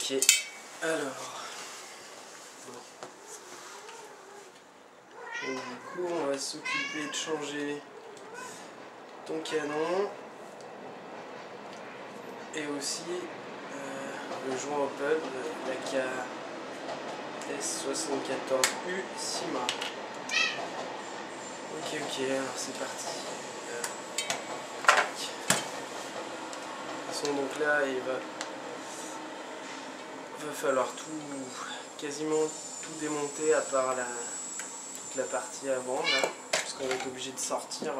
Ok, alors... Donc, du coup, on va s'occuper de changer ton canon et aussi le joint au pub, la KS74U Sima. Ok, alors c'est parti. De toute façon, donc là, il va falloir quasiment tout démonter à part toute la partie avant là, parce qu'on va être obligé de sortir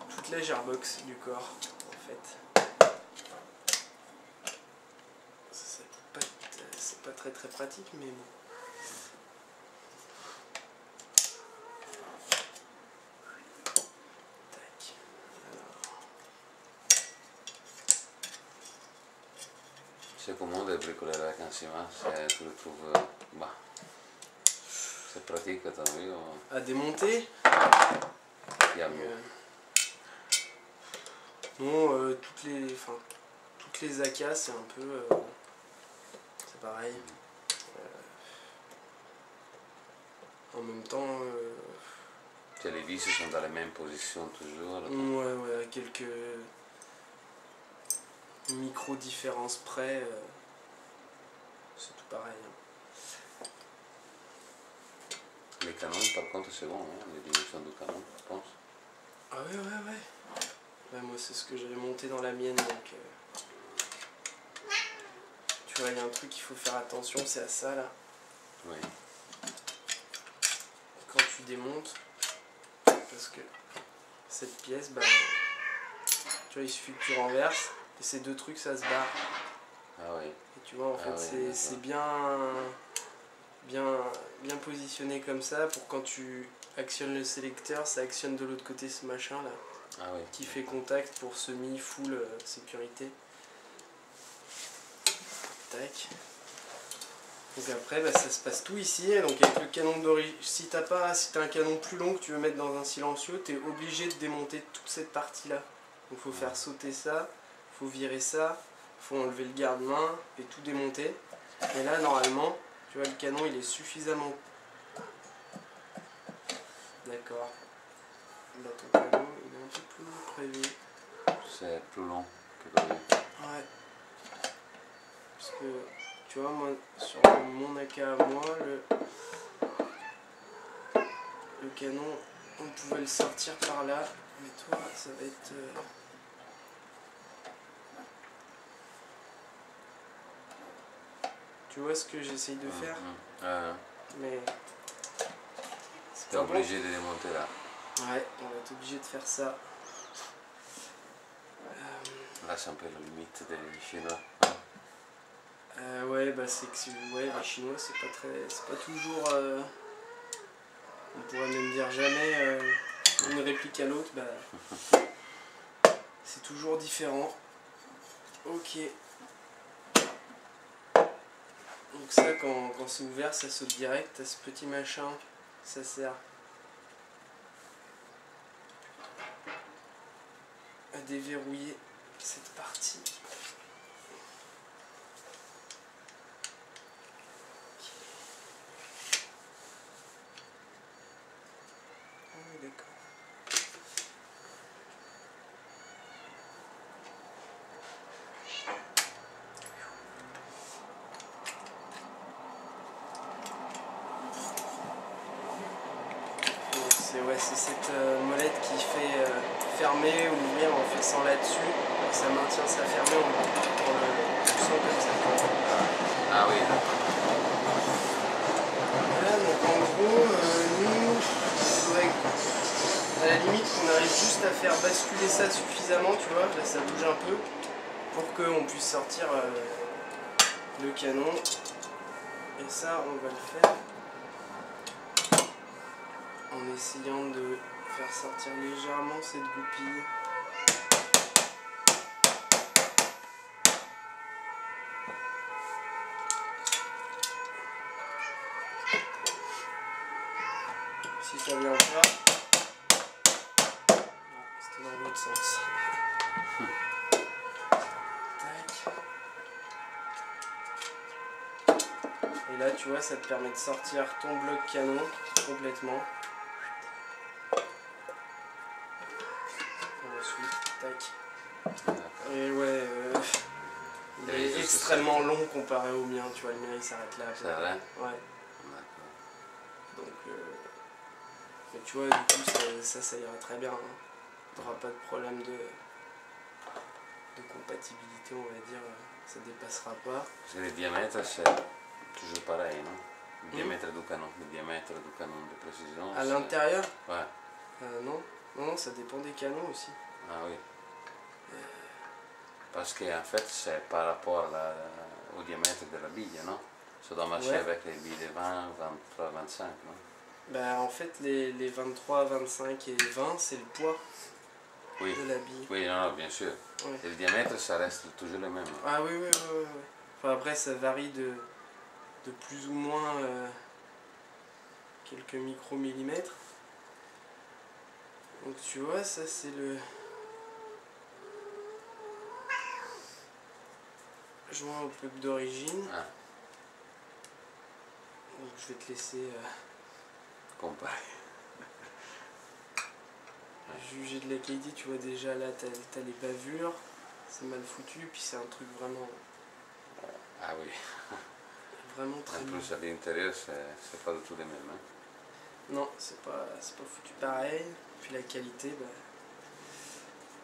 toute la gearbox du corps en fait. C'est pas très pratique, mais bon. Tac. C'est comment de bricoler avec un ciment? Tu le trouves... bah, c'est pratique, t'as vu? À démonter? Il y a mieux. Non, toutes les AK, c'est un peu... c'est pareil. En même temps... Les vis sont dans la même position toujours. Ouais, quelques micro-différences près, c'est tout pareil. Les canons, par contre, c'est bon, hein, les dimensions du canon, je pense. Ah ouais. Ouais, moi, c'est ce que j'avais monté dans la mienne, donc... Tu vois, il y a un truc qu'il faut faire attention, c'est à ça, là. Oui. Quand tu démontes, parce que cette pièce, bah... Tu vois, il suffit que tu renverses, et ces deux trucs, ça se barre. Ah oui. Et tu vois, en fait, c'est bien positionné comme ça, pour quand tu actionnes le sélecteur, ça actionne de l'autre côté ce machin là, qui fait contact pour semi-full sécurité. Tac. Donc après, bah, ça se passe tout ici, donc avec le canon d'origine, si t'as un canon plus long que tu veux mettre dans un silencieux, tu es obligé de démonter toute cette partie là. Donc il faut faire sauter ça, il faut virer ça, il faut enlever le garde-main et tout démonter. Et là, normalement, tu vois, le canon, il est suffisamment... D'accord. Là, ton canon, il est un peu plus long que prévu. C'est plus long que prévu. Ouais. Parce que, tu vois, moi, sur mon AK à moi, le canon, on pouvait le sortir par là. Mais toi, ça va être... Tu vois ce que j'essaye de faire? Mais... T'es obligé de démonter là. Ouais, on va être obligé de faire ça. Là, c'est un peu la limite des Chinois. Ouais, bah c'est que les Chinois, c'est pas toujours... on pourrait même dire jamais une réplique à l'autre, bah... c'est toujours différent. Ok. Donc ça, quand c'est ouvert, ça saute direct. À ce petit machin, ça sert à déverrouiller cette partie. Ah oui, d'accord. C'est cette molette qui fait fermer ou ouvrir en fixant là-dessus. Et ça maintient ça fermé en le poussant comme ça. Ah oui, d'accord. Voilà, donc en gros, nous, il faudrait à la limite qu'on arrive juste à faire basculer ça suffisamment, tu vois, là ça bouge un peu, pour qu'on puisse sortir le canon. Et ça, on va le faire en essayant de faire sortir légèrement cette goupille. Si ça vient pas, c'était dans l'autre sens. Tac. là, tu vois, ça te permet de sortir ton bloc canon complètement. Ensuite, tac. Et ouais, il est extrêmement long comparé au mien, tu vois, le mien il s'arrête là. C'est vrai? Ouais. D'accord. Donc, mais tu vois, du coup, ça ira très bien. Hein. T'auras pas de problème de compatibilité, on va dire, ça dépassera pas. Parce que le diamètre, c'est toujours pareil, non? Le diamètre du canon, de précision. À l'intérieur? Ouais. Non. Non, ça dépend des canons aussi. Ah oui. Parce qu'en fait, c'est par rapport au diamètre de la bille, non? Ça doit marcher avec les billes de 20, 23, 25, non? Bah, en fait, les 23, 25 et 20, c'est le poids de la bille. Oui, non, bien sûr. Ouais. Et le diamètre, ça reste toujours le même. Ah oui. Enfin, après, ça varie de plus ou moins quelques micromillimètres. Donc tu vois, ça c'est le joint au plug d'origine. Ah. Donc je vais te laisser Comparer. juger de la qualité. Tu vois déjà là, t'as les bavures, c'est mal foutu, puis c'est un truc vraiment... Ah oui. Vraiment très bien. En plus, à l'intérieur, c'est pas du tout les mêmes. Hein. Non, c'est pas foutu pareil. Puis la qualité, bah,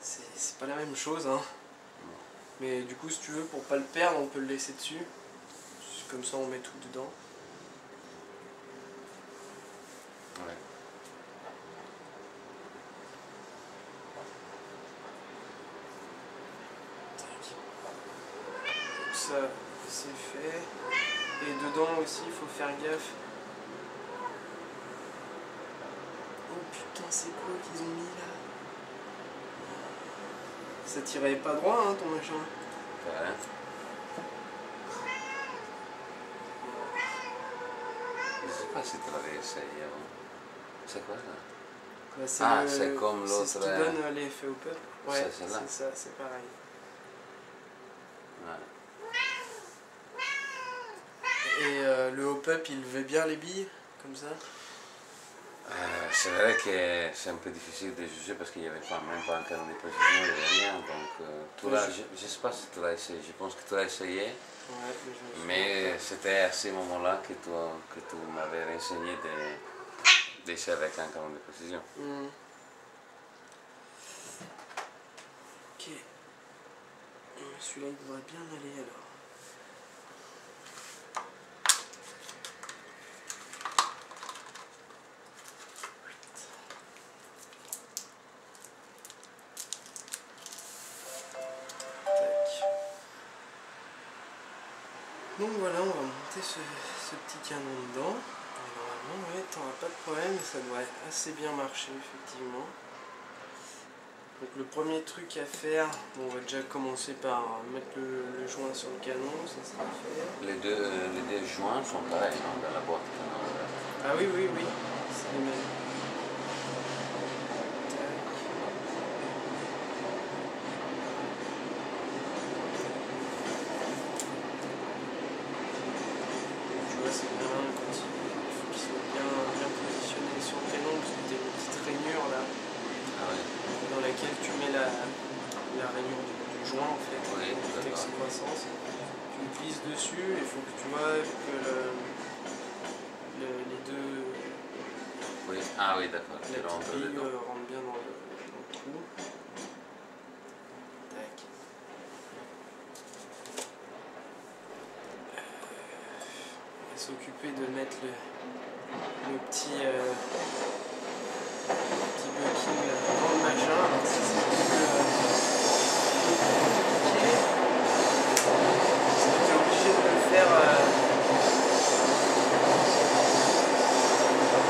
c'est pas la même chose. Hein. Mais du coup, si tu veux, pour pas le perdre, on peut le laisser dessus. Comme ça, on met tout dedans. Ouais. Donc ça, c'est fait. Et dedans aussi, il faut faire gaffe. Oh putain, c'est quoi qu'ils ont mis là? Ça tirait pas droit, hein, ton machin. Ouais. Je sais pas si tu l'avais essayé avant. C'est quoi ça? Bah, c'est comme l'autre. C'est ce qui donne l'effet au peuple. Ouais, c'est ça, c'est pareil. Ouais. Et le hop-up, il levait bien les billes, comme ça? C'est vrai que c'est un peu difficile de juger parce qu'il n'y avait même pas un canon de précision, il n'y avait rien. Donc, je ne sais pas si tu l'as essayé, je pense que tu l'as essayé. Ouais, mais c'était à ce moment-là que tu m'avais renseigné d'essayer avec un canon de précision. Ok. Celui-là, il devrait bien aller alors. Donc voilà, on va monter ce petit canon dedans. Et normalement, ouais, t'auras pas de problème, ça devrait assez bien marcher effectivement. Donc le premier truc à faire, bon, on va déjà commencer par mettre le joint sur le canon, ça sera fait. Les deux joints sont pareils, non, dans la boîte. Ah oui, c'est les mêmes. C'est bien, il faut qu'il soit bien positionné sur le canon parce que tu as une petite rainure là dans laquelle tu mets la rainure du joint en fait, toute excroissance. Tu le plisses dessus et il faut que tu vois que les deux. Oui, ah oui, d'accord. La petite bille rentre bien dans le trou. Tac. On va s'occuper de mettre le petit bucking dans le machin. Alors ça c'est un peu compliqué. Parce que tu es obligé de le faire.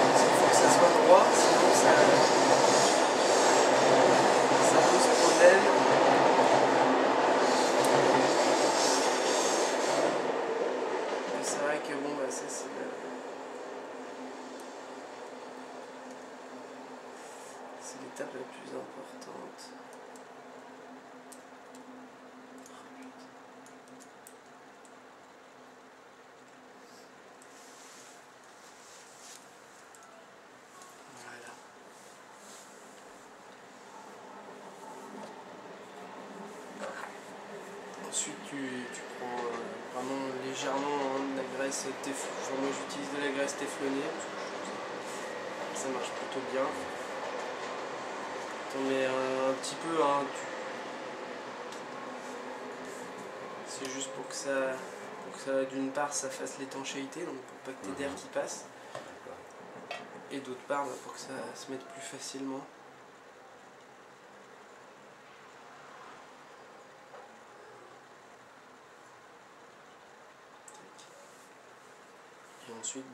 Parce qu'il faut que ça soit droit, sinon ça pose problème. C'est vrai que bon, bah ça c'est l'étape la plus importante. Ensuite tu prends vraiment légèrement de la graisse téflonnée. Enfin, moi j'utilise de la graisse téflonnée, ça marche plutôt bien. T'en mets un petit peu, hein, c'est juste pour que ça d'une part ça fasse l'étanchéité, donc pour pas que t'aies d'air qui passe. Et d'autre part pour que ça se mette plus facilement. Et ensuite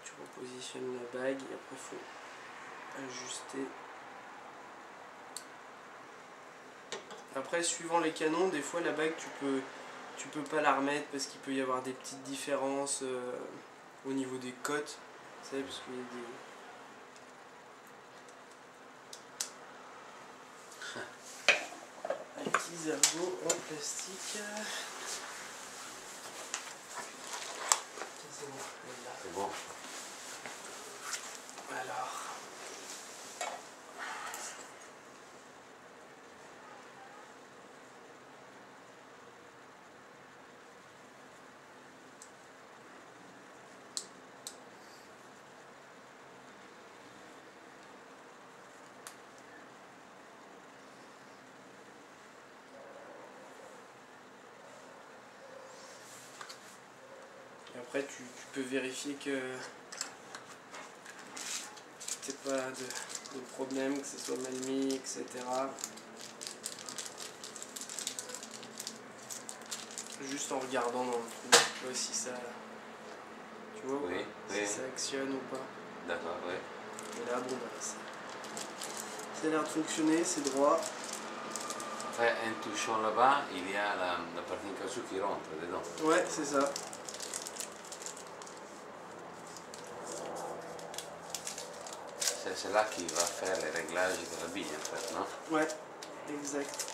tu repositionnes la bague et après il faut ajuster. Après suivant les canons, des fois la bague tu peux pas la remettre parce qu'il peut y avoir des petites différences au niveau des cotes. Vous savez, parce qu'il y a des petits ergots en plastique. C'est bon, là. C'est bon. Alors. Et après tu peux vérifier que t'aies pas de problème, que ce soit mal mis, etc. Juste en regardant dans le trou, tu vois si ça, tu vois, Oui, si oui. ça actionne ou pas. D'accord, oui. Et là, bon, bah, ça a l'air de fonctionner, c'est droit. Après, en touchant là-bas, il y a la partie en caoutchouc qui rentre dedans. Ouais, c'est ça. C'est là qu'il va faire les réglages de la bille, en fait, non? Ouais, exact.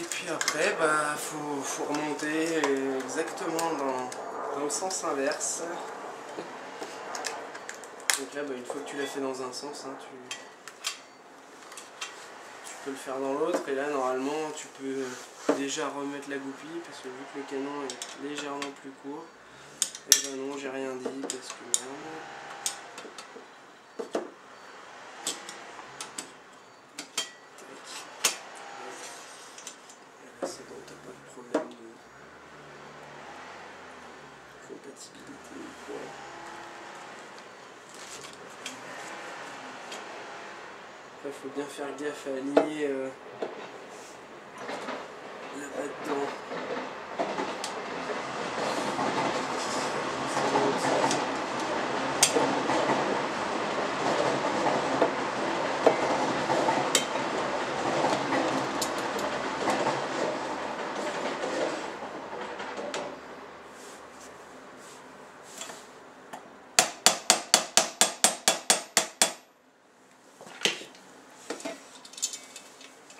Et puis après, bah, faut remonter exactement dans le sens inverse. Donc là, bah, une fois que tu l'as fait dans un sens, hein, tu peux le faire dans l'autre. Et là, normalement, tu peux déjà remettre la goupille parce que vu que le canon est légèrement plus court, et ben non, j'ai rien dit parce que non. Et là, c'est bon, t'as pas de problème de compatibilité ou quoi. Après, faut bien faire gaffe à aligner là-dedans.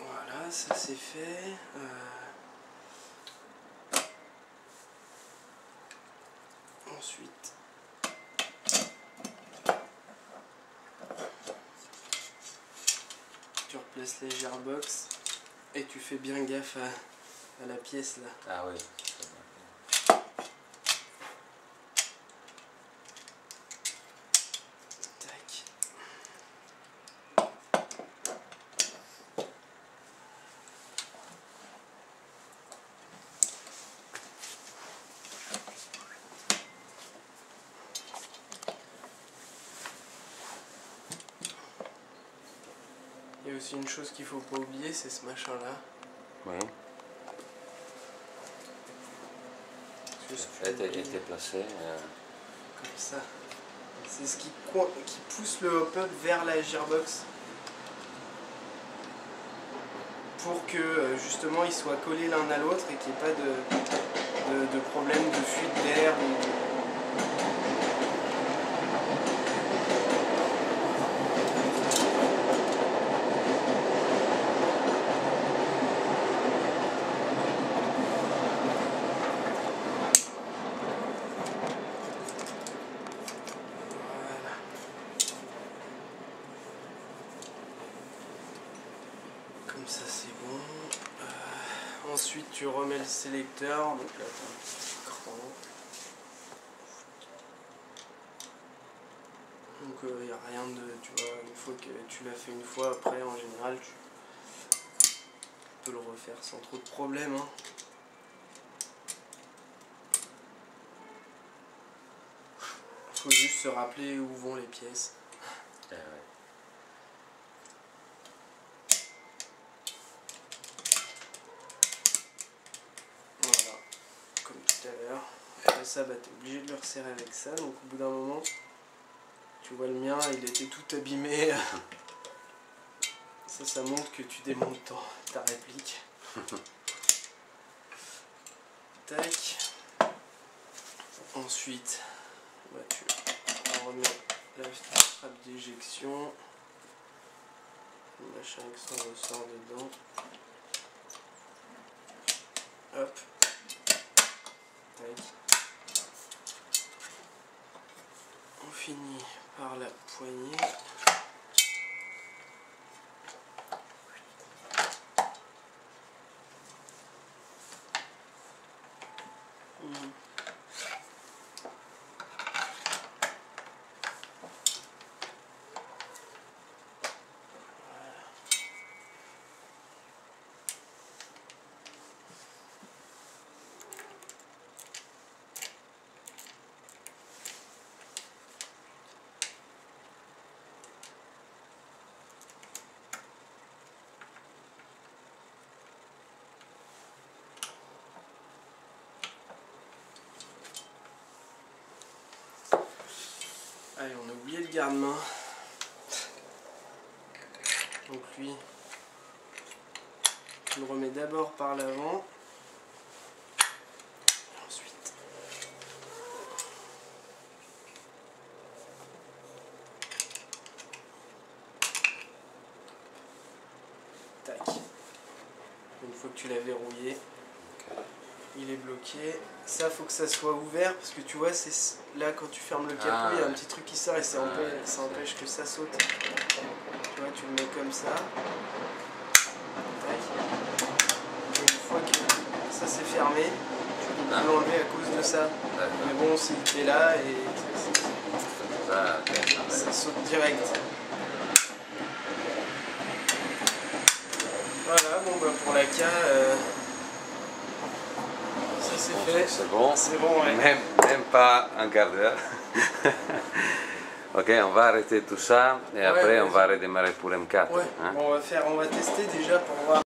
Voilà, ça c'est fait. Ensuite, tu replaces les gearbox et tu fais bien gaffe à la pièce là. Ah oui. Tac. Il y a aussi une chose qu'il faut pas oublier, c'est ce machin là. Oui. Juste Elle était placée. comme ça. C'est ce qui pousse le hop-up vers la gearbox. Pour que justement ils soient collés l'un à l'autre et qu'il n'y ait pas de problème de fuite d'air. Ça c'est bon. Ensuite tu remets le sélecteur, donc là t'as un petit écran. Donc il n'y a rien de, tu vois, une fois que tu l'as fait une fois, après en général tu peux le refaire sans trop de problème. Hein. Faut juste se rappeler où vont les pièces. Ouais. Voilà, comme tout à l'heure. Après ça, bah, t'es obligé de le resserrer avec ça, donc au bout d'un moment, tu vois le mien, il était tout abîmé. Ça montre que tu démontes ta réplique. Tac. Ensuite, bah, tu remets la trappe d'éjection. Le machin avec son ressort dedans. Hop. Tac. On finit par la poignée. Allez, on a oublié le garde-main. Donc lui, tu le remets d'abord par l'avant. Ensuite, tac. Une fois que tu l'as verrouillé, il est bloqué. Ça, faut que ça soit ouvert parce que tu vois, c'est là quand tu fermes le capot, il y a un petit truc qui sort et ça empêche que ça saute. Tu vois, tu le mets comme ça. Tac. Et une fois que ça s'est fermé, tu peux l'enlever à cause de ça. Mais bon, s'il était là et ça saute direct. Voilà, bon bah pour la K. C'est fait. C'est bon. C'est bon, ouais. Même pas un quart d'heure. Ok, on va arrêter tout ça et après on va redémarrer pour M4. Ouais. Hein? Bon, on va tester déjà pour voir.